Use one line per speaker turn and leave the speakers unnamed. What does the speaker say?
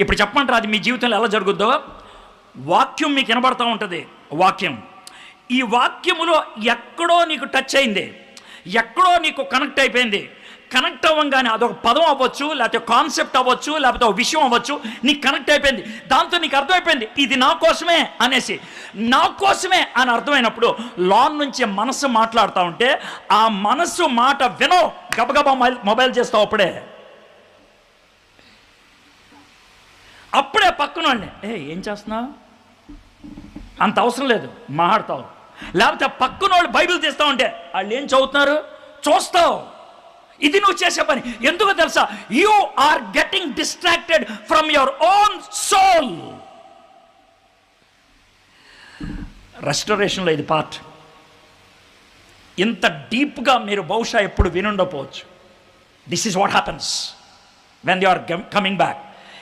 ఇప్పుడు చెప్పమంటారా అది మీ జీవితంలో ఎలా జరుగుద్దో? వాక్యం మీకు వినబడతా ఉంటుంది. వాక్యం, ఈ వాక్యములో ఎక్కడో నీకు టచ్ అయింది, ఎక్కడో నీకు కనెక్ట్ అయిపోయింది. కనెక్ట్ అవ్వగానే అదొక పదం అవ్వచ్చు, లేకపోతే కాన్సెప్ట్ అవ్వచ్చు, లేకపోతే ఒక విషయం అవ్వచ్చు, నీకు కనెక్ట్ అయిపోయింది. దాంతో నీకు అర్థమైపోయింది ఇది నా కోసమే అనేసి. నా కోసమే అని అర్థమైనప్పుడు లాన్ నుంచి మనసు మాట్లాడుతూ ఉంటే ఆ మనసు మాట వినో, గబగబా మొబైల్ చేస్తావు. అప్పుడే పక్కన ఏం చేస్తున్నావు అంత అవసరం లేదు మాట్లాడతావు. లేకపోతే పక్కన వాళ్ళు బైబిల్ తీస్తా ఉంటే వాళ్ళు ఏం చదువుతున్నారు చూస్తావు. ఇది నువ్వు చేసే పని. ఎందుకో తెలుసా? You are getting distracted from your own soul. రెస్టరేషన్లో ఇది పార్ట్. ఇంత డీప్గా మీరు బహుశా ఎప్పుడు వినుండకపోవచ్చు. This is what happens when you are coming back.